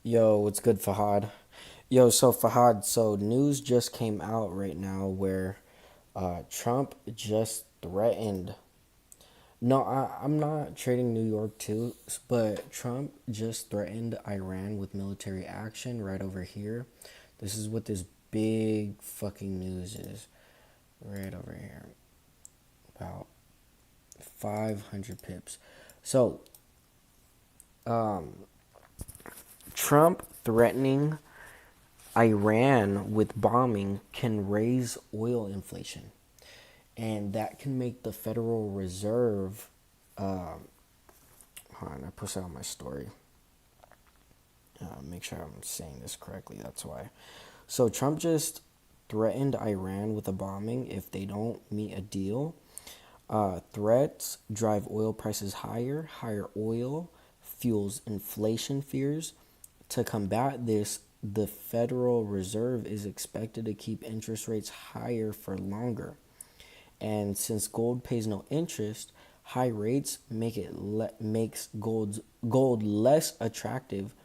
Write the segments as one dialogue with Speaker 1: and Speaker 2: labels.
Speaker 1: Yo, what's good, Fahad? Yo, so Fahad, so news just came out right now where Trump just threatened. No, I'm not trading New York too, but Trump just threatened Iran with military action right over here. This is what this big fucking news is right over here. About 500 pips. So, um, Trump threatening Iran with bombing can raise oil inflation, and that can make the Federal Reserve. Hold on, I posted on my story. Make sure I'm saying this correctly. That's why. So Trump just threatened Iran with a bombing if they don't meet a deal. Threats drive oil prices higher. Higher oil fuels inflation fears. To combat this, the Federal Reserve is expected to keep interest rates higher for longer. And since gold pays no interest, high rates makes gold less attractive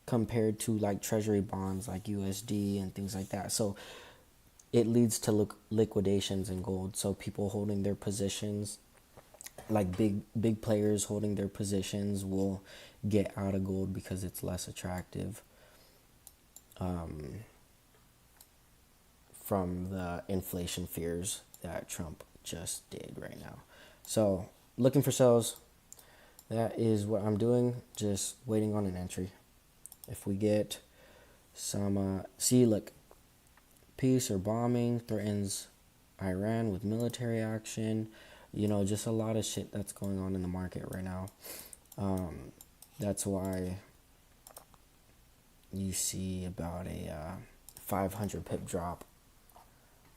Speaker 1: compared to like treasury bonds like USD and things like that. So it leads to liquidations in gold. So people holding their positions, like big players holding their positions, will get out of gold because it's less attractive from the inflation fears that Trump just did right now. So looking for sales. That is what I'm doing. Just waiting on an entry. If we get some, see, look, peace or bombing threatens Iran with military action. You know, just a lot of shit that's going on in the market right now. That's why you see about a 500 pip drop.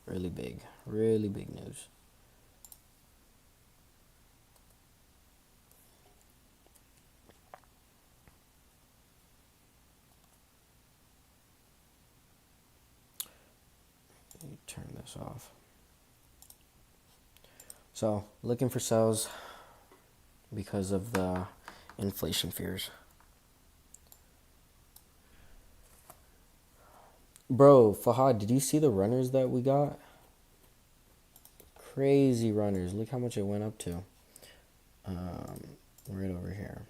Speaker 1: Really big news. Let me turn this off. So, looking for sales because of the inflation fears. Bro, Fahad, did you see the runners that we got? Crazy runners. Look how much it went up to. Right over here.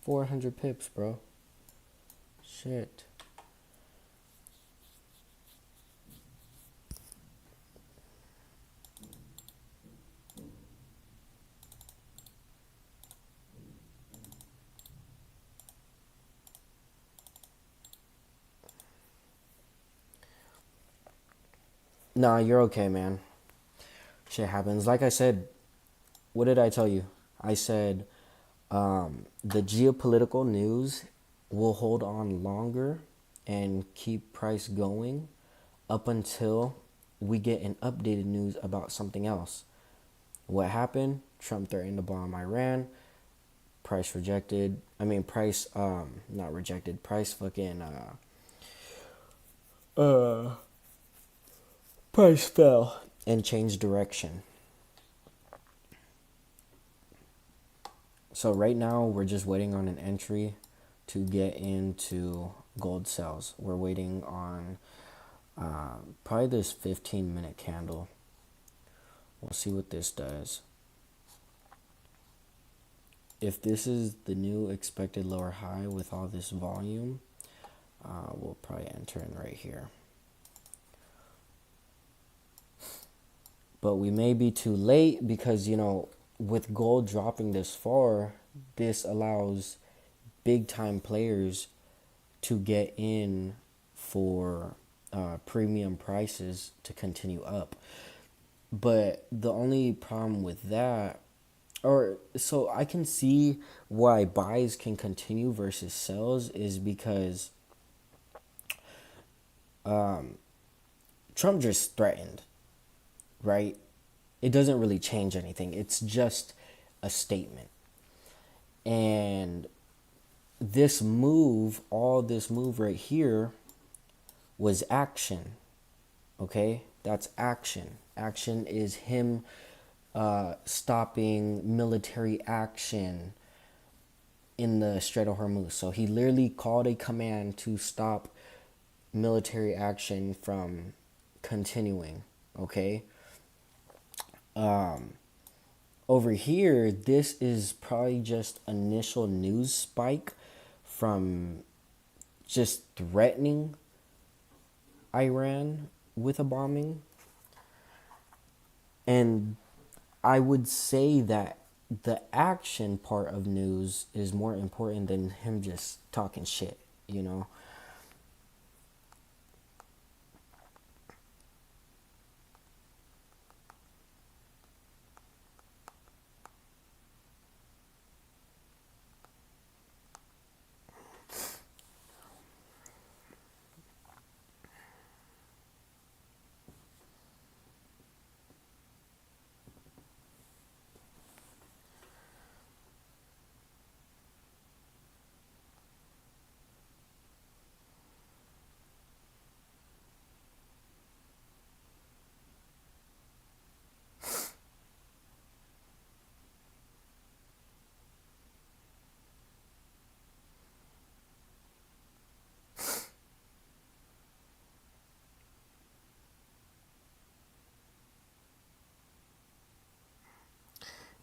Speaker 1: 400 pips, bro. Shit. Nah, you're okay, man. Shit happens. Like I said, what did I tell you? I said the geopolitical news will hold on longer and keep price going up until we get an updated news about something else. What happened? Trump threatened to bomb Iran. Price rejected. I mean, price not rejected. Price fucking price fell and changed direction. So right now we're just waiting on an entry to get into gold sells. We're waiting on probably this 15-minute candle. We'll see what this does. If this is the new expected lower high with all this volume, we'll probably enter in right here. But we may be too late because, with gold dropping this far, this allows big time players to get in for premium prices to continue up. But the only problem with that, or so I can see why buys can continue versus sells, is because Trump just threatened, right? It doesn't really change anything. It's just a statement. And all this move right here was action. Okay? That's action. Action is him stopping military action in the Strait of Hormuz. So he literally called a command to stop military action from continuing. Okay? Over here, this is probably just initial news spike from just threatening Iran with a bombing. And I would say that the action part of news is more important than him just talking shit,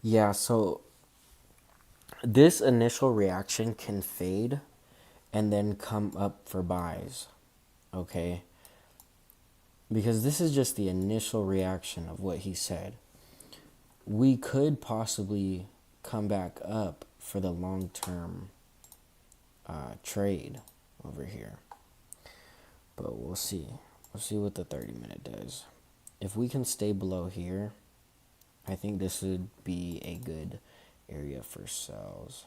Speaker 1: Yeah, so this initial reaction can fade and then come up for buys, okay? Because this is just the initial reaction of what he said. We could possibly come back up for the long-term trade over here. But we'll see. We'll see what the 30-minute does. If we can stay below here, I think this would be a good area for sells.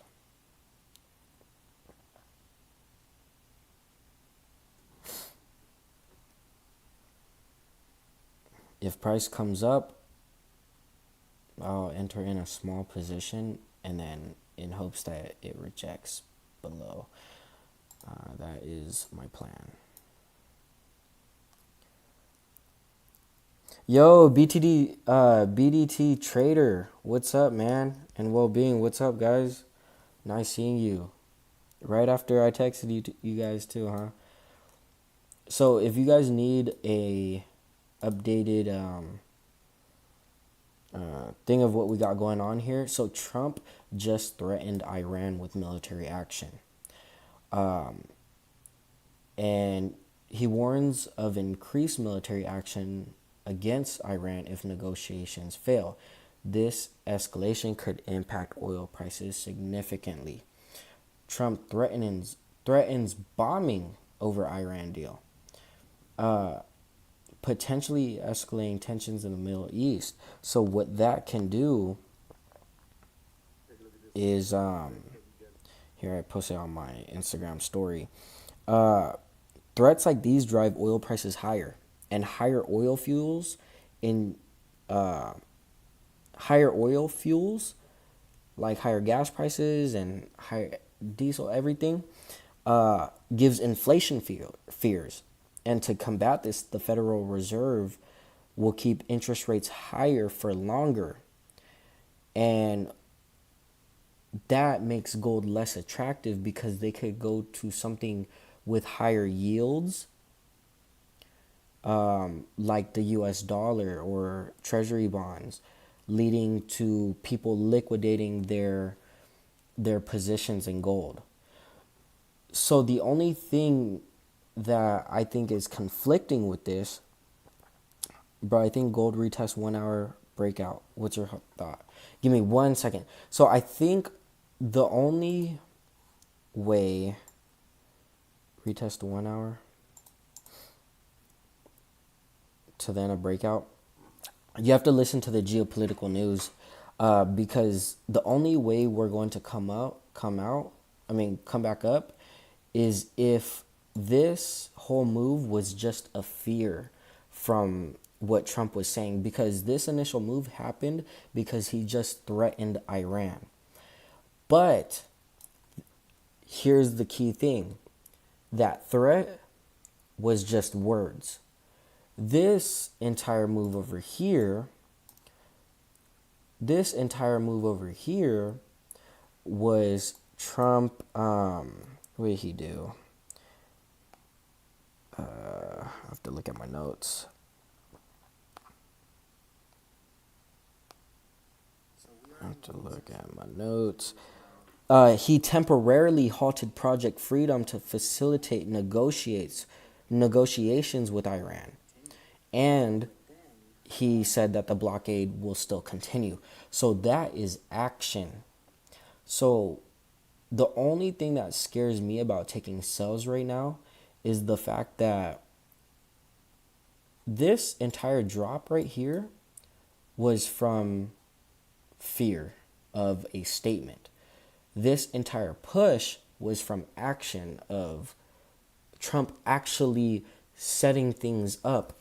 Speaker 1: If price comes up, I'll enter in a small position and then in hopes that it rejects below. That is my plan. Yo, BDT Trader, what's up, man? And Well-Being, what's up, guys? Nice seeing you. Right after I texted you guys too, huh? So if you guys need a updated thing of what we got going on here, so Trump just threatened Iran with military action. And he warns of increased military action against Iran if negotiations fail. This escalation could impact oil prices significantly. Trump threatens bombing over Iran deal, potentially escalating tensions in the Middle East. So what that can do is, here I posted on my Instagram story, threats like these drive oil prices higher, and higher oil fuels like higher gas prices and higher diesel, everything, gives inflation fears. And to combat this, the Federal Reserve will keep interest rates higher for longer. And that makes gold less attractive because they could go to something with higher yields, like the US dollar or treasury bonds, leading to people liquidating their positions in gold. So the only thing that I think is conflicting with this, bro, I think gold retest 1 hour breakout. What's your thought? Give me 1 second. So I think the only way retest 1 hour to then a breakout, you have to listen to the geopolitical news, because the only way we're going to come back up, is if this whole move was just a fear from what Trump was saying, because this initial move happened because he just threatened Iran. But here's the key thing. That threat was just words. This entire move over here was Trump. What did he do? I have to look at my notes. He temporarily halted Project Freedom to facilitate negotiations with Iran. And he said that the blockade will still continue. So that is action. So the only thing that scares me about taking sells right now is the fact that this entire drop right here was from fear of a statement. This entire push was from action of Trump actually setting things up,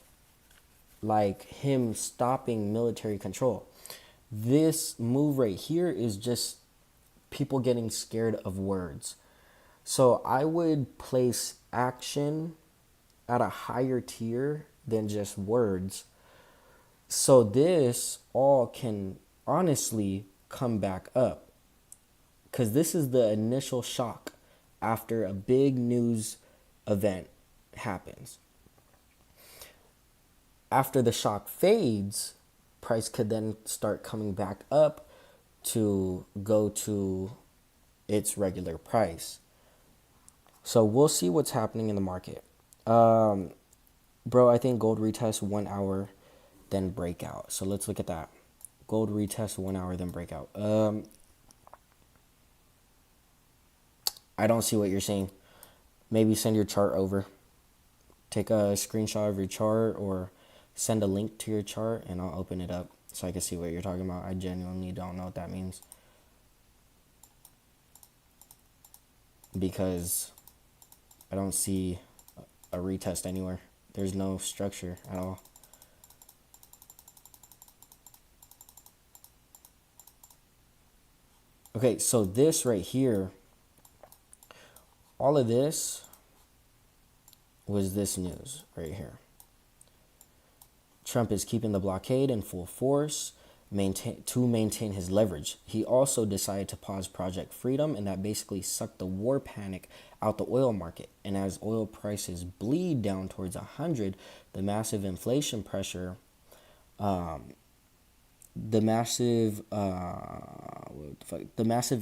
Speaker 1: like him stopping military control. This move right here is just people getting scared of words. So I would place action at a higher tier than just words. So this all can honestly come back up, because this is the initial shock after a big news event happens. After the shock fades, price could then start coming back up to go to its regular price. So we'll see what's happening in the market. Bro, I think gold retest 1 hour, then breakout. So let's look at that. Gold retest 1 hour, then breakout. I don't see what you're saying. Maybe send your chart over. Take a screenshot of your chart or send a link to your chart and I'll open it up so I can see what you're talking about. I genuinely don't know what that means, because I don't see a retest anywhere. There's no structure at all. Okay, so this right here, all of this was this news right here. Trump is keeping the blockade in full force to maintain his leverage. He also decided to pause Project Freedom, and that basically sucked the war panic out the oil market. And as oil prices bleed down towards 100, the massive inflation pressure, the massive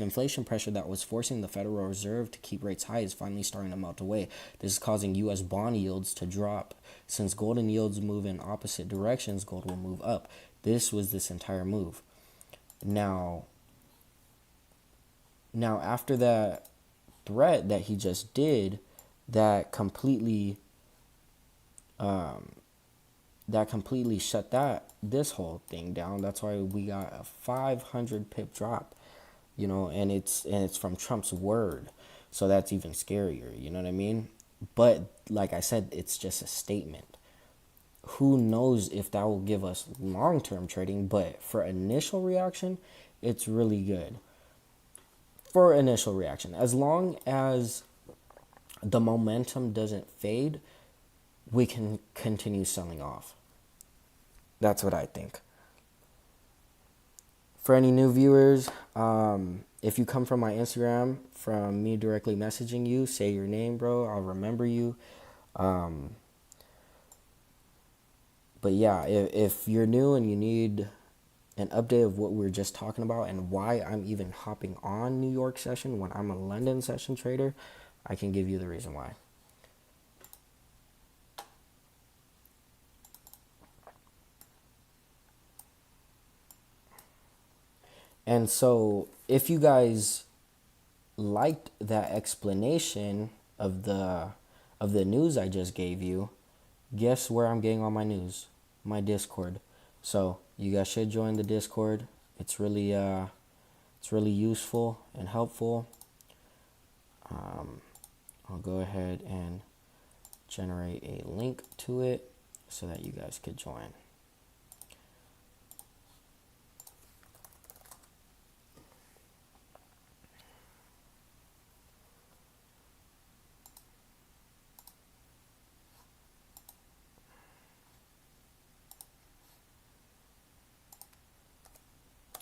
Speaker 1: inflation pressure that was forcing the Federal Reserve to keep rates high is finally starting to melt away. This is causing U.S. bond yields to drop. Since gold and yields move in opposite directions, gold will move up. This was this entire move. Now after that threat that he just did, that completely shut this whole thing down. That's why we got a 500 pip drop, and it's from Trump's word. So that's even scarier, you know what I mean? But like I said, it's just a statement. Who knows if that will give us long-term trading, but for initial reaction, it's really good. For initial reaction, as long as the momentum doesn't fade, we can continue selling off. That's what I think. For any new viewers, If you come from my Instagram, from me directly messaging you, say your name, bro. I'll remember you. Um, but yeah, if you're new and you need an update of what we were just talking about and why I'm even hopping on New York session when I'm a London session trader, I can give you the reason why. And so if you guys liked that explanation of the news I just gave you, guess where I'm getting all my news? My Discord. So you guys should join the Discord. It's really useful and helpful. I'll go ahead and generate a link to it so that you guys could join.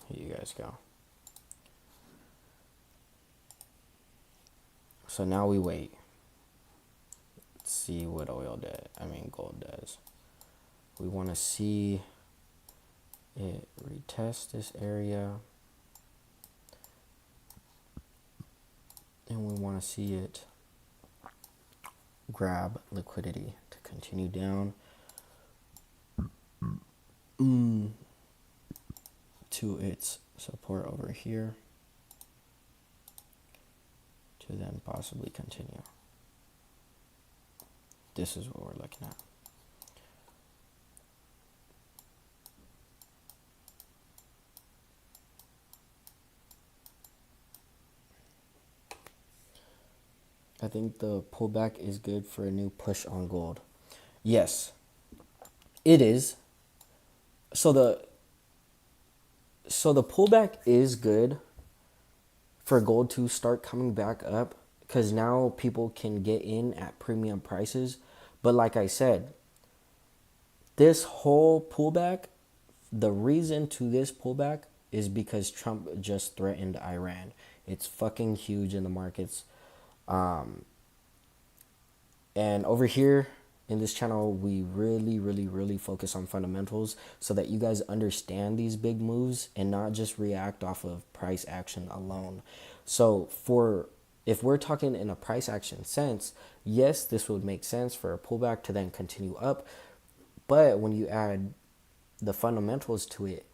Speaker 1: Here you guys go. So now we wait. Let's see what gold does. We want to see it retest this area. And we want to see it grab liquidity to continue down to its support over here to then possibly continue. This is what we're looking at. I think the pullback is good for a new push on gold. Yes, it is. So the pullback is good for gold to start coming back up because now people can get in at premium prices. But like I said, this whole pullback, the reason to this pullback is because Trump just threatened Iran. It's fucking huge in the markets. And over here in this channel, we really focus on fundamentals so that you guys understand these big moves and not just react off of price action alone. So if we're talking in a price action sense, yes, this would make sense for a pullback to then continue up. But when you add the fundamentals to it,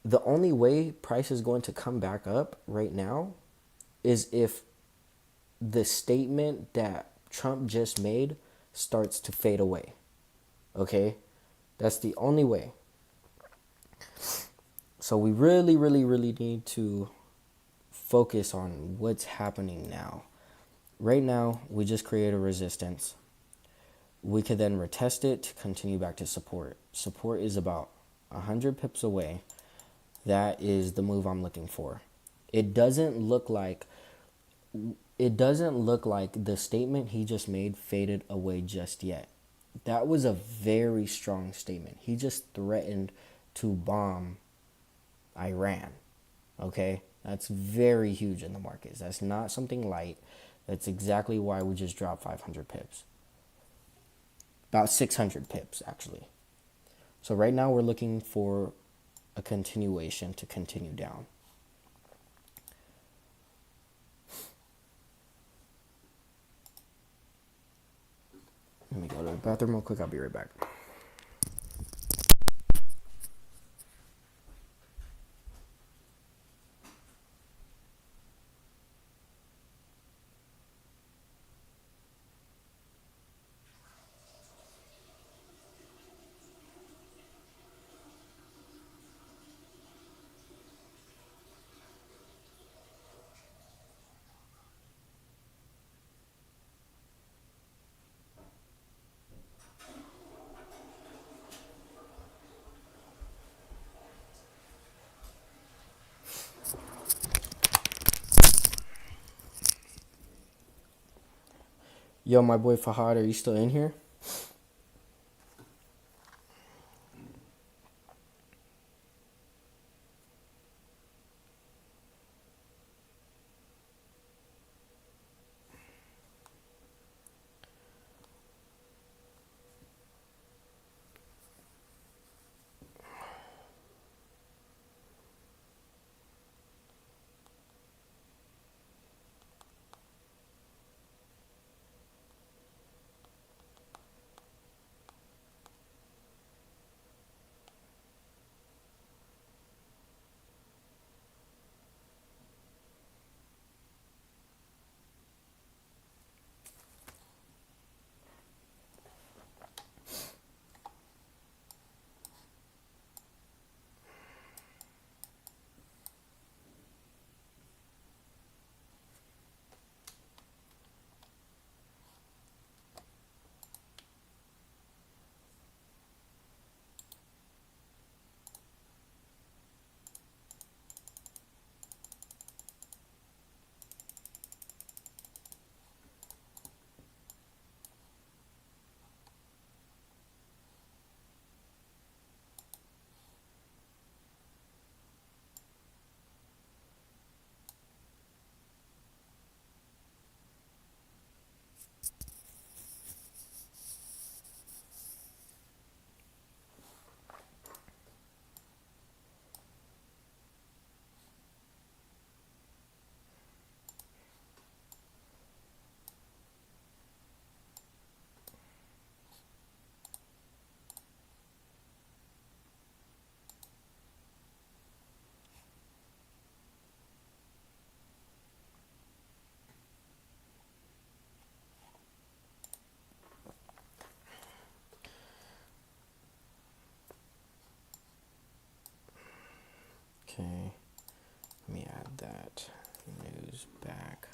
Speaker 1: the only way price is going to come back up right now is if the statement that Trump just made starts to fade away. Okay? That's the only way. So we really need to focus on what's happening now. Right now, we just create a resistance. We could then retest it to continue back to support. Support is about 100 pips away. That is the move I'm looking for. It doesn't look like the statement he just made faded away just yet. That was a very strong statement. He just threatened to bomb Iran. Okay? That's very huge in the markets. That's not something light. That's exactly why we just dropped 500 pips. About 600 pips, actually. So right now we're looking for a continuation to continue down. Let me go to the bathroom real quick. I'll be right back. Yo, my boy Fahad, are you still in here? Okay, let me add that news back.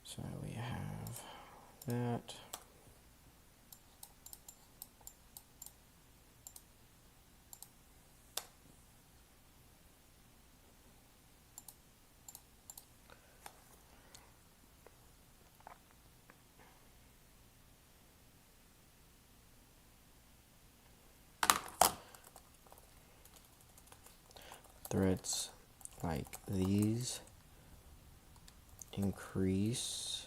Speaker 1: So we have that. Threats like these increase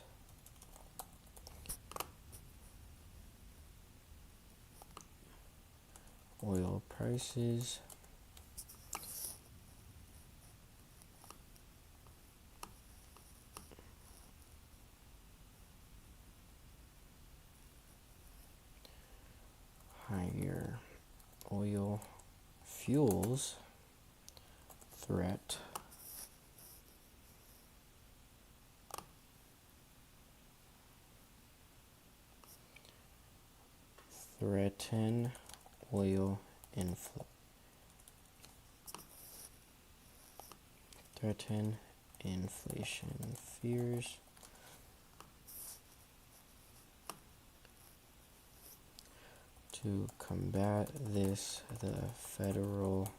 Speaker 1: oil prices higher oil fuels threat threaten oil threaten inflation fears. To combat this, the Federal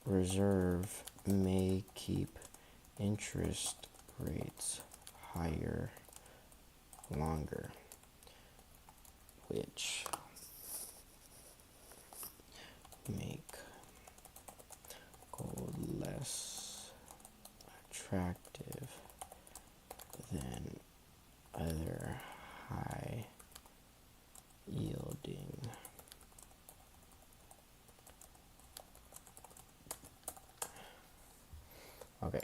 Speaker 1: Reserve may keep interest rates higher longer, which make gold less attractive than other high yielding okay.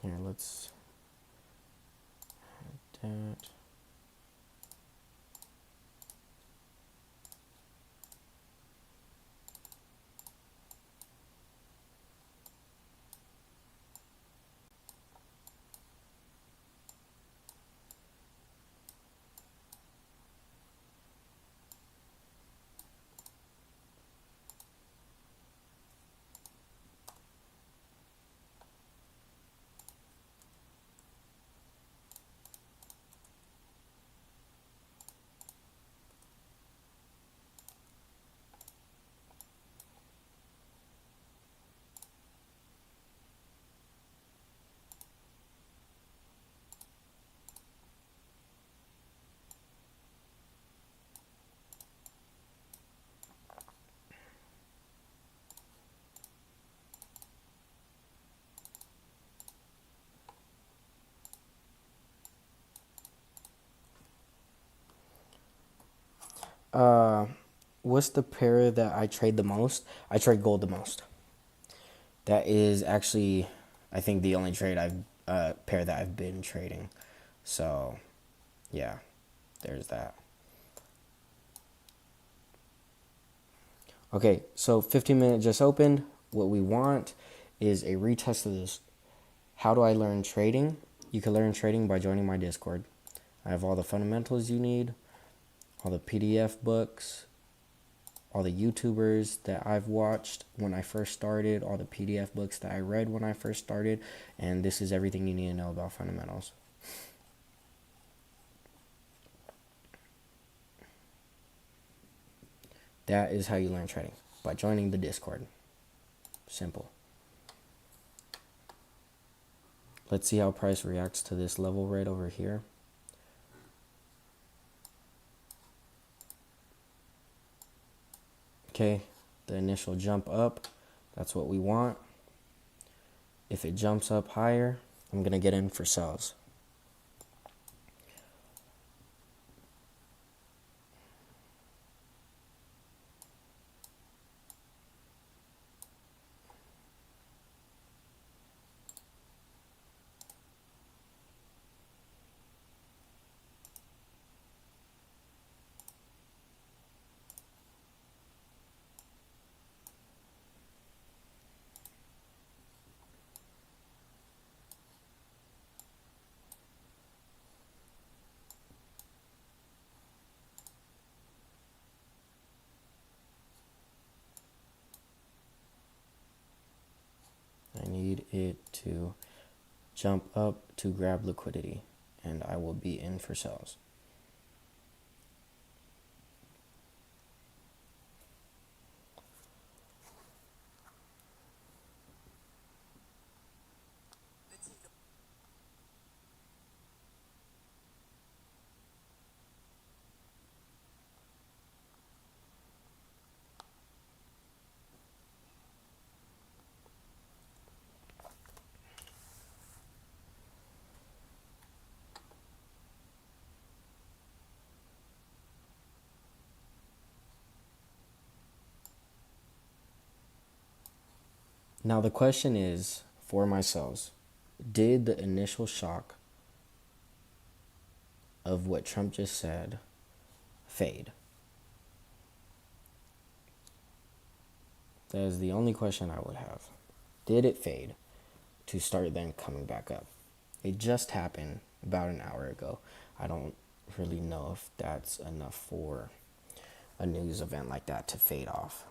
Speaker 1: Here, let's add that. Uh, what's the pair that I trade the most? I trade gold the most. That is actually, I think, the only pair that I've been trading. So, yeah, there's that. Okay, so 15 minutes just opened. What we want is a retest of this. How do I learn trading? You can learn trading by joining my Discord. I have all the fundamentals you need, all the PDF books, all the YouTubers that I've watched when I first started, all the PDF books that I read when I first started, and this is everything you need to know about fundamentals. That is how you learn trading, by joining the Discord. Simple. Let's see how price reacts to this level right over here. Okay, the initial jump up, that's what we want. If it jumps up higher, I'm going to get in for sells. to jump up to grab liquidity, and I will be in for sells. Now the question is for myself, did the initial shock of what Trump just said fade? That is the only question I would have. Did it fade to start then coming back up? It just happened about an hour ago. I don't really know if that's enough for a news event like that to fade off.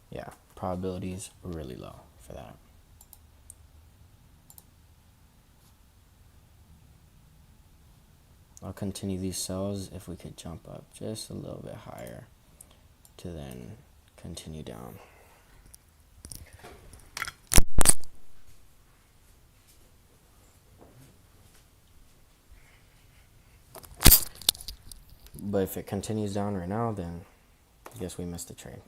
Speaker 1: Yeah, probability is really low for that. I'll continue these sells if we could jump up just a little bit higher to then continue down. But if it continues down right now, then I guess we missed the trade.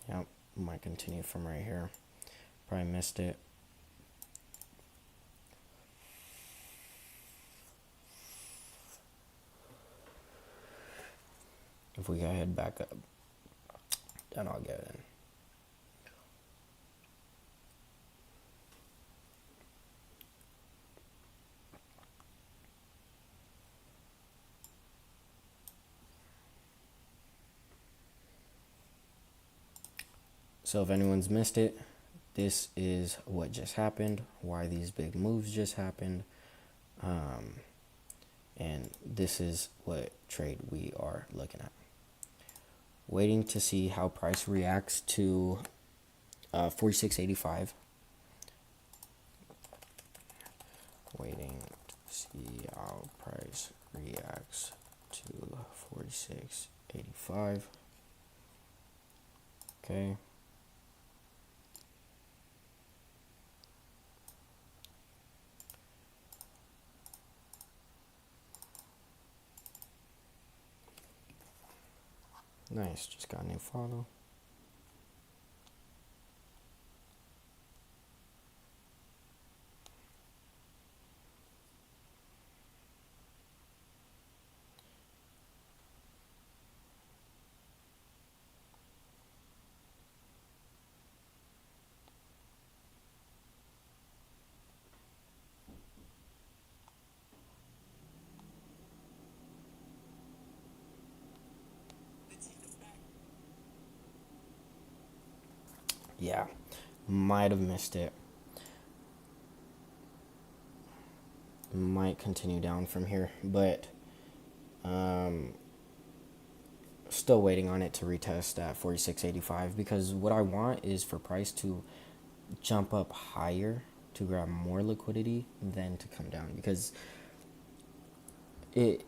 Speaker 1: Yep, might continue from right here. Probably missed it. If we gotta head back up, then I'll get in. So if anyone's missed it, this is what just happened, why these big moves just happened, and this is what trade we are looking at. Waiting to see how price reacts to 46.85. Waiting to see how price reacts to 46.85. Okay. Nice, just got a new follow. Yeah, might have missed it. Might continue down from here, but still waiting on it to retest at 46.85, because what I want is for price to jump up higher to grab more liquidity than to come down, because it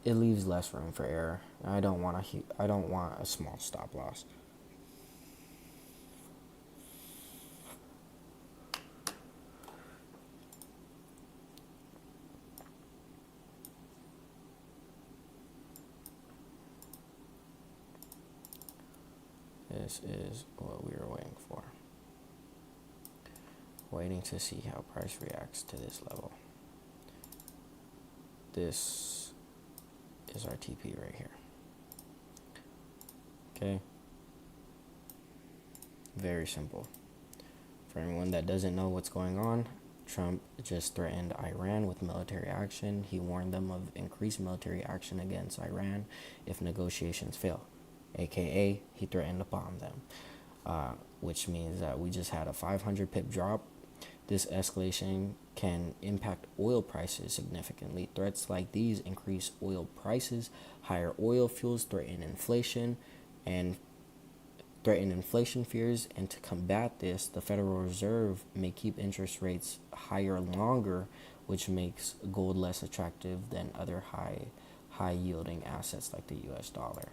Speaker 1: leaves less room for error. I don't want a small stop loss. this is what we were waiting for. Waiting to see how price reacts to this level. This is our TP right here. Okay. Very simple. For anyone that doesn't know what's going on, Trump just threatened Iran with military action. He warned them of increased military action against Iran if negotiations fail, aka he threatened to bomb them, which means that we just had a 500 pip drop. This escalation can impact oil prices significantly. Threats like these increase oil prices. Higher oil fuels threaten inflation fears, and to combat this, the Federal Reserve may keep interest rates higher longer, which makes gold less attractive than other high yielding assets like the US dollar.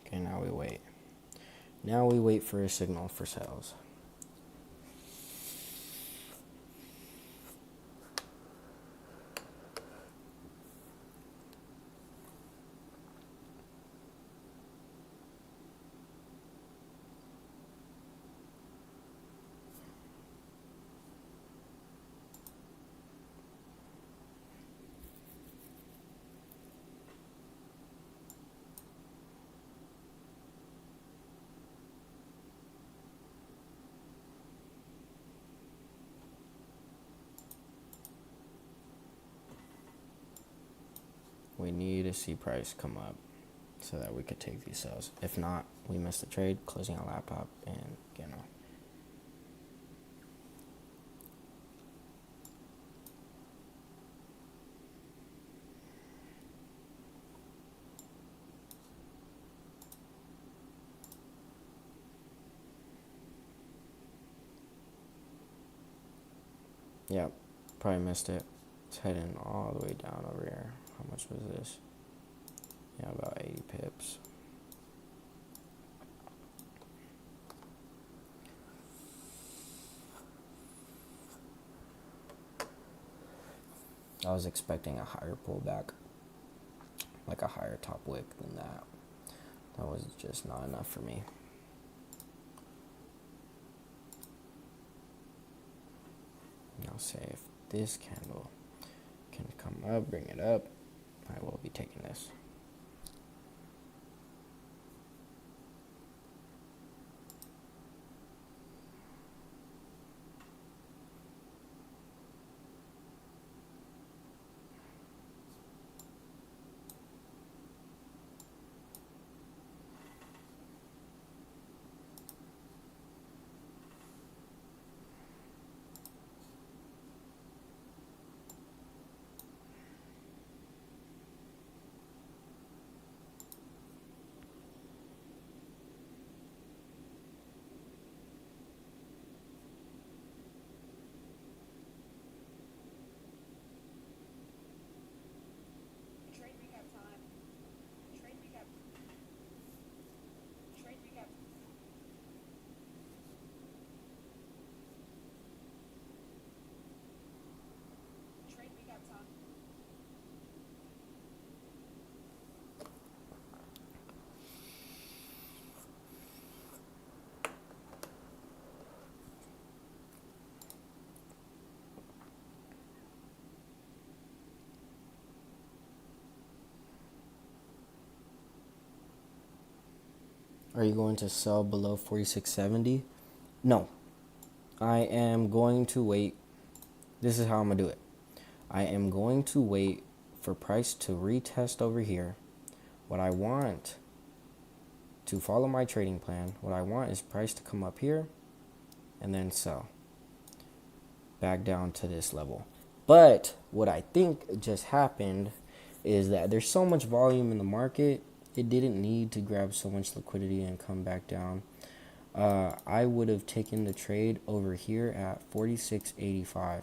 Speaker 1: Okay, now we wait. Now we wait for a signal for sales. We need to see price come up so that we could take these sales. If not, we miss the trade, closing our laptop and getting off. Yep, probably missed it. It's heading all the way down over here. How much was this? Yeah, about 80 pips. I was expecting a higher pullback, like a higher top wick than that. That was just not enough for me. Now say if this candle can come up, bring it up, I will be taking this. Are you going to sell below 46.70? No. I am going to wait. This is how I'm going to do it. I am going to wait for price to retest over here. What I want to follow my trading plan, what I want is price to come up here and then sell back down to this level. But what I think just happened is that there's so much volume in the market, it didn't need to grab so much liquidity and come back down. I would have taken the trade over here at 46.85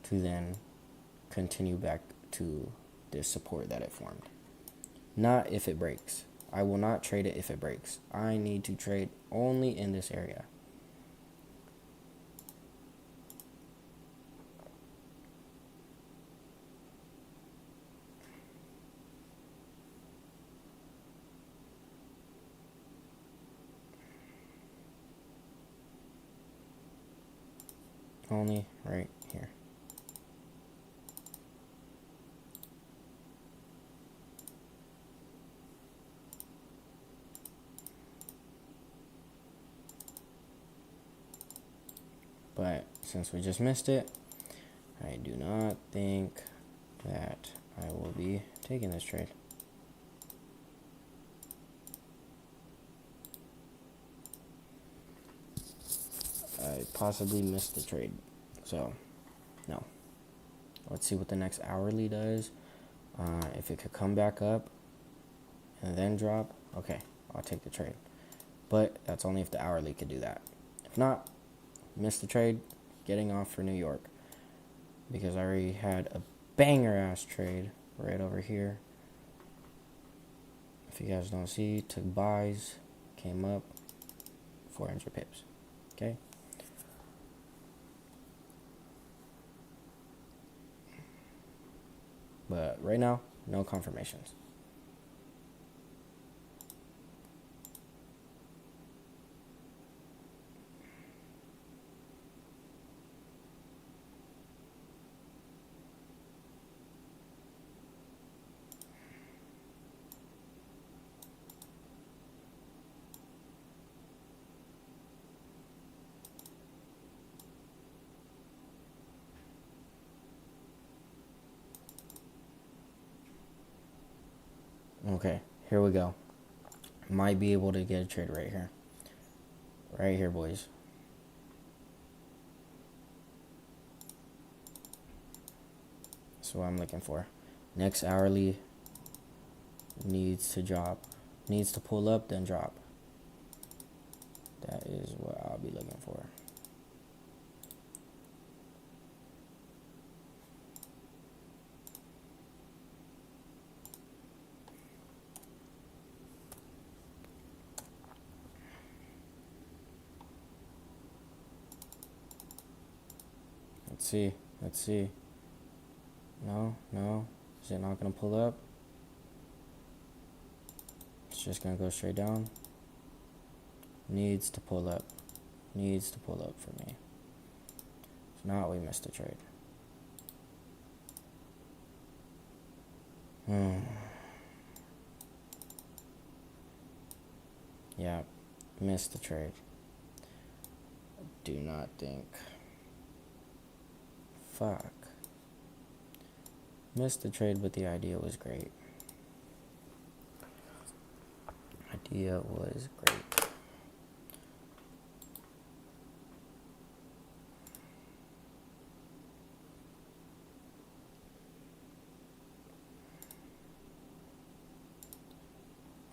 Speaker 1: to then continue back to this support that it formed. Not if it breaks. I will not trade it if it breaks. I need to trade only in this area. Only right here. But since we just missed it, I do not think that I will be taking this trade. I possibly missed the trade. So, no. Let's see what the next hourly does. If it could come back up and then drop, okay, I'll take the trade. But that's only if the hourly could do that. If not, missed the trade, getting off for New York. Because I already had a banger ass trade right over here. If you guys don't see, took buys, came up, 400 pips. Okay. But right now, no confirmations. Okay, here we go. Might be able to get a trade right here. Right here, boys. That's what I'm looking for. Next hourly needs to drop. Needs to pull up, then drop. That is what I'll be looking for. Let's see. No. Is it not going to pull up? It's just going to go straight down. Needs to pull up. Needs to pull up for me. If not, we missed the trade. Yeah, missed the trade. Do not think. Fuck. Missed the trade, but the idea was great. Idea was great.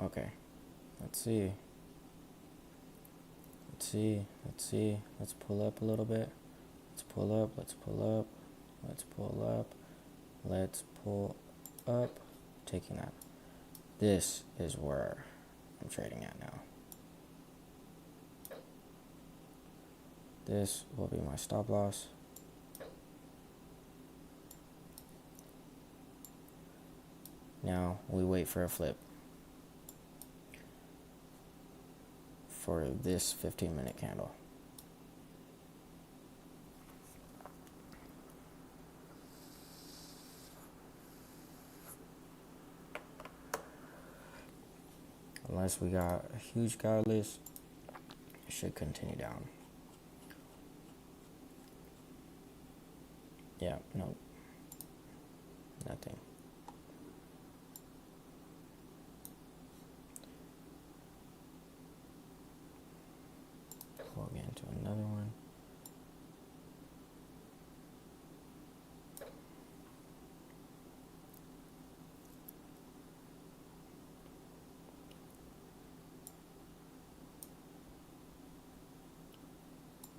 Speaker 1: Okay. Let's see. Let's pull up a little bit. Let's pull up. Let's pull up. Taking that. This is where I'm trading at now. This will be my stop loss. Now we wait for a flip for this 15-minute candle. Unless we got a huge catalyst, it should continue down. Yeah, no. Nothing.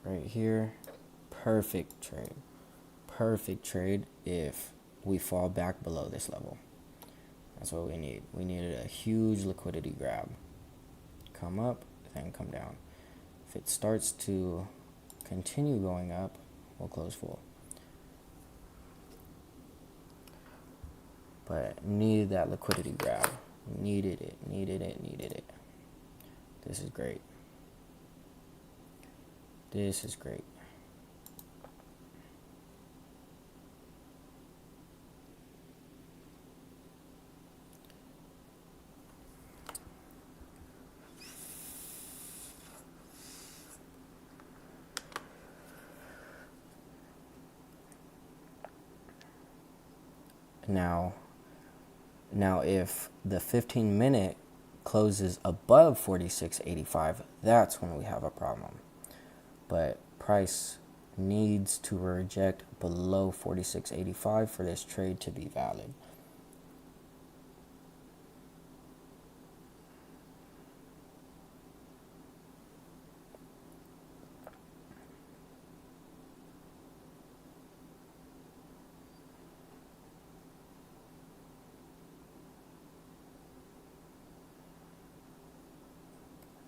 Speaker 1: right here. Perfect trade. Perfect trade if we fall back below this level. That's what we need. We needed a huge liquidity grab. Come up, then come down. If it starts to continue going up, we'll close full. But needed that liquidity grab. Needed it, needed it, needed it. This is great. This is great. Now if the 15-minute closes above 46.85, that's when we have a problem. But price needs to reject below 46.85 for this trade to be valid.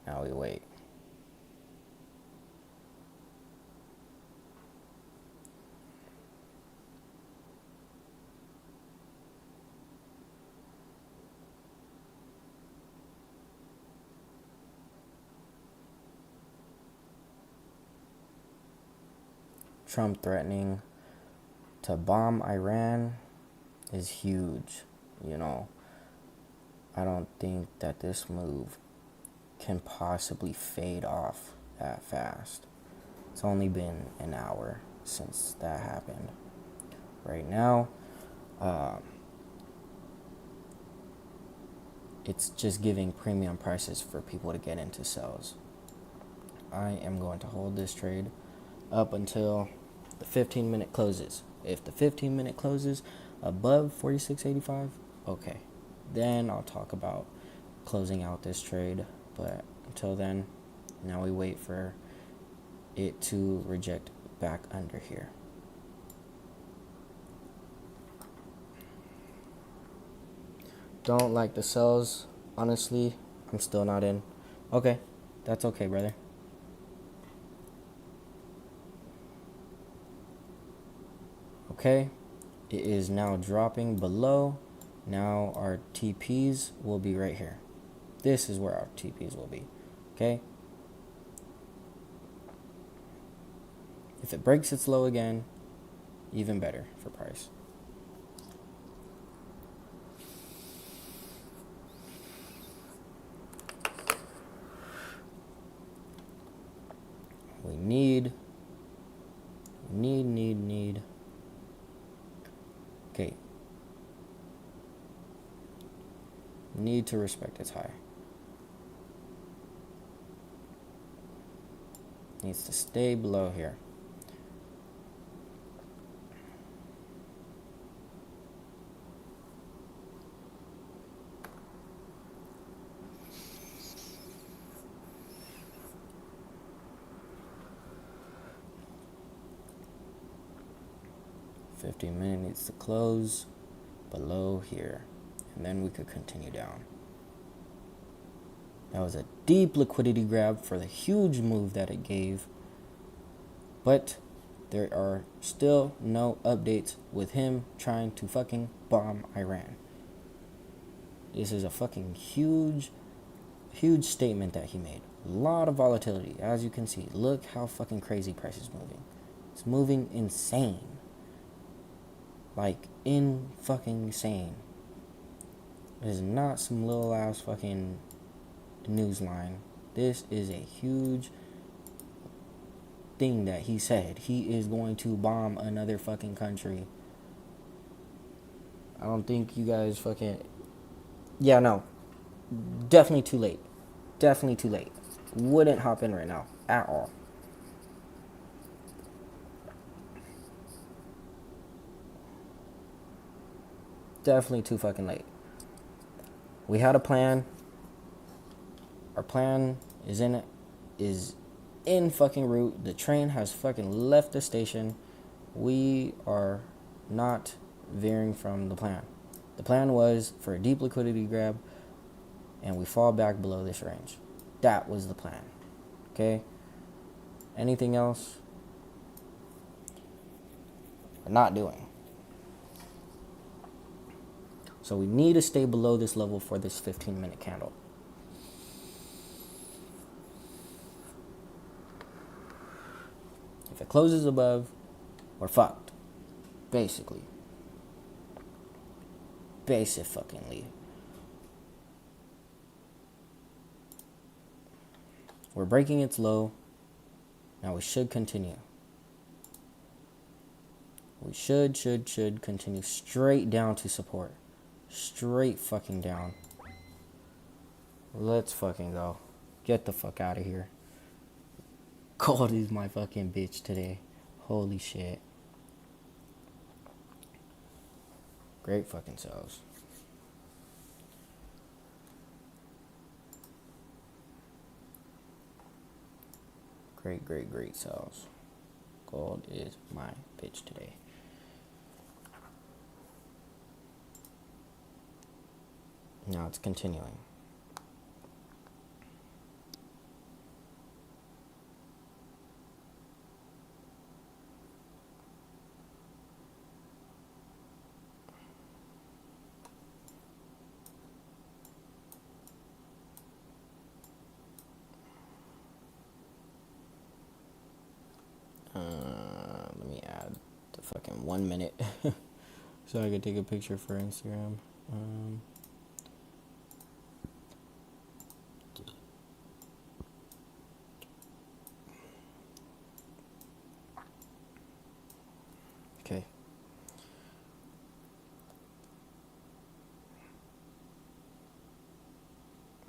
Speaker 1: Now we wait. Trump threatening to bomb Iran is huge. You know, I don't think that this move can possibly fade off that fast. It's only been an hour since that happened. Right now, it's just giving premium prices for people to get into sells. I am going to hold this trade up until the 15-minute closes. If the 15-minute closes above 46.85, okay, then I'll talk about closing out this trade. But until then, now we wait for it to reject back under here. Don't like the sells. Honestly, I'm still not in. Okay, that's okay, brother. Okay, it is now dropping below. Now our TPs will be right here. This is where our TPs will be. Okay. If it breaks its low again, even better for price. We need. Okay. Need to respect its high. Needs to stay below here. $15-minute needs to close below here, and then we could continue down. That was a deep liquidity grab for the huge move that it gave. But there are still no updates with him trying to fucking bomb Iran. This is a fucking huge statement that he made. A lot of volatility, as you can see. Look how fucking crazy price is moving. It's moving insane. Like, fucking insane. It is not some little ass fucking news line. This is a huge thing that he said. He is going to bomb another fucking country. I don't think you guys fucking... Yeah, no. Definitely too late. Definitely too late. Wouldn't hop in right now. At all. Definitely too fucking late. We had a plan. Our plan is en fucking route. The train has fucking left the station. We are not veering from the plan. The plan was for a deep liquidity grab, and we fall back below this range. That was the plan. Okay? Anything else? We're not doing. So we need to stay below this level for this 15-minute candle. If it closes above, we're fucked. Basically. Basic fuckingly. We're breaking its low. Now we should continue. We should continue straight down to support. Straight fucking down. Let's fucking go. Get the fuck out of here. Gold is my fucking bitch today. Holy shit. Great fucking sells. Great sells. Gold is my bitch today. Now it's continuing. Let me add the fucking 1 minute so I could take a picture for Instagram. Okay.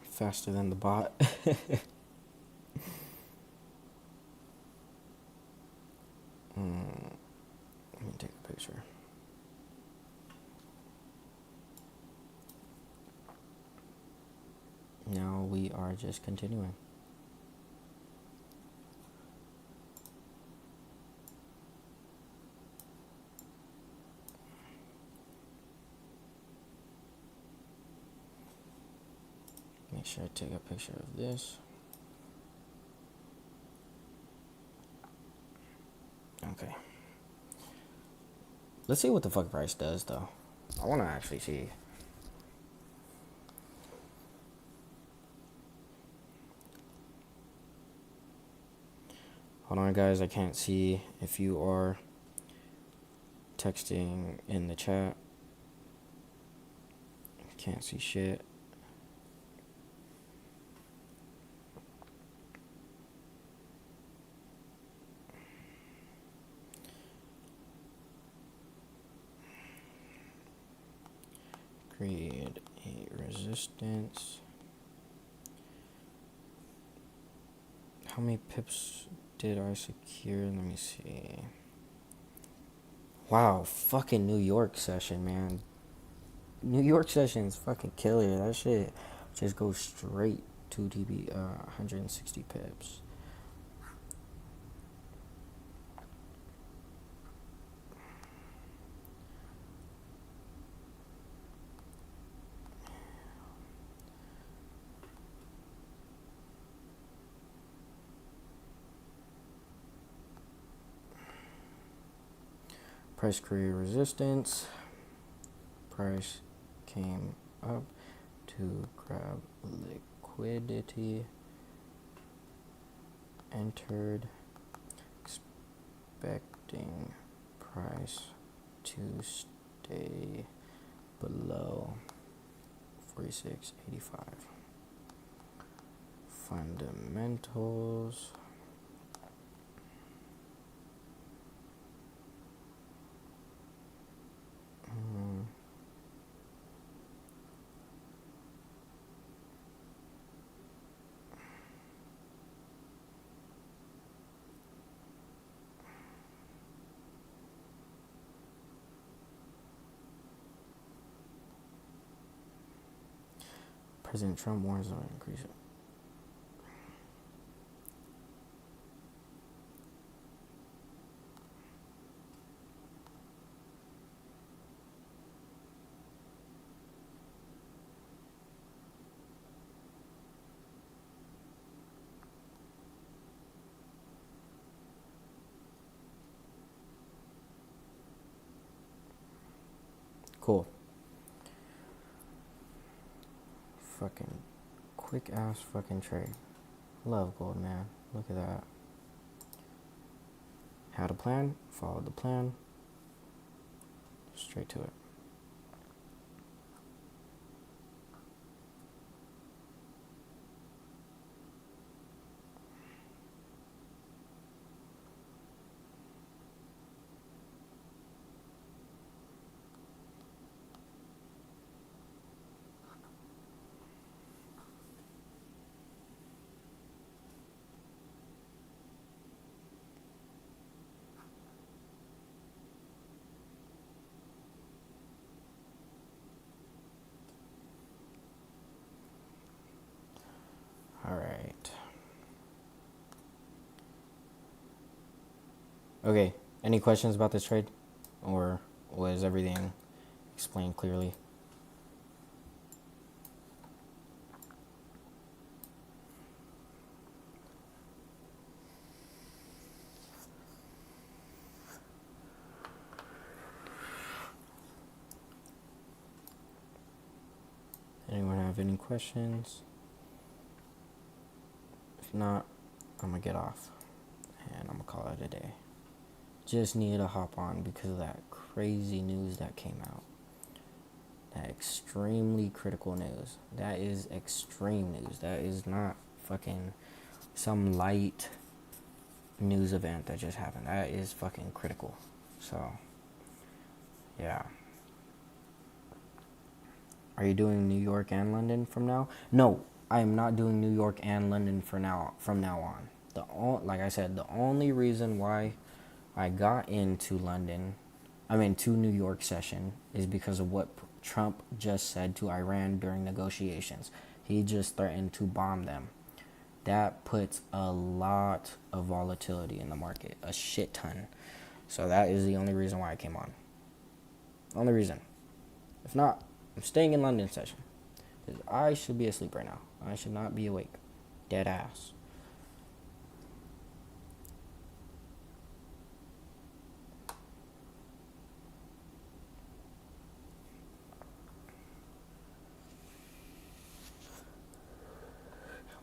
Speaker 1: Faster than the bot. Let me take a picture. Now we are just continuing. Make sure I take a picture of this. Okay. Let's see what the fuck price does, though. I want to actually see. Hold on, guys. I can't see if you are texting in the chat. Can't see shit. Create a resistance. How many pips did I secure? Let me see. Wow, fucking New York session, man. New York session is fucking killer. That shit just goes straight to TB, 160 pips. Price created resistance. Price came up to grab liquidity. Entered, expecting price to stay below 46.85. Fundamentals. President Trump warns on increase. Cool. Fucking quick ass fucking trade. Love gold, man. Look at that. Had a plan, followed the plan, straight to it. All right. Okay. Any questions about this trade, or was everything explained clearly? Anyone have any questions? If not, I'm gonna get off and I'm gonna call it a day. Just needed to hop on because of that crazy news that came out. That extremely critical news. That is extreme news. That is not fucking some light news event that just happened. That is fucking critical. So, yeah. Are you doing New York and London from now? No, I am not doing New York and London from now on. Like I said, the only reason why I got into to New York session is because of what Trump just said to Iran during negotiations. He just threatened to bomb them. That puts a lot of volatility in the market, a shit ton. So that is the only reason why I came on. Only reason. If not, I'm staying in London session. Because I should be asleep right now. I should not be awake. Dead ass.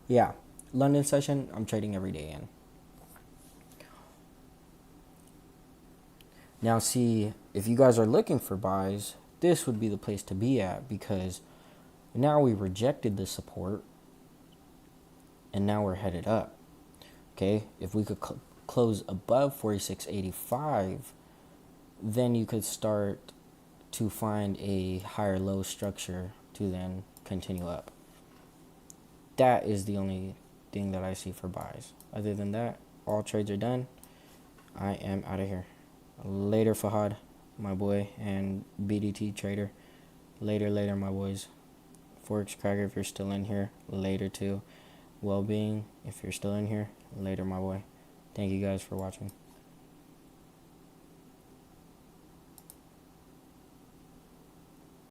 Speaker 1: Yeah. London session, I'm trading every day in. Now, see, if you guys are looking for buys, this would be the place to be at because now we rejected the support and now we're headed up. Okay, if we could close above 46.85, then you could start to find a higher low structure to then continue up. That is the only thing that I see for buys. Other than that, all trades are done. I am out of here. Later, Fahad, my boy, and BDT trader. Later, my boys. Forex Cracker, if you're still in here. Later, too. Wellbeing, if you're still in here. Later, my boy. Thank you guys for watching.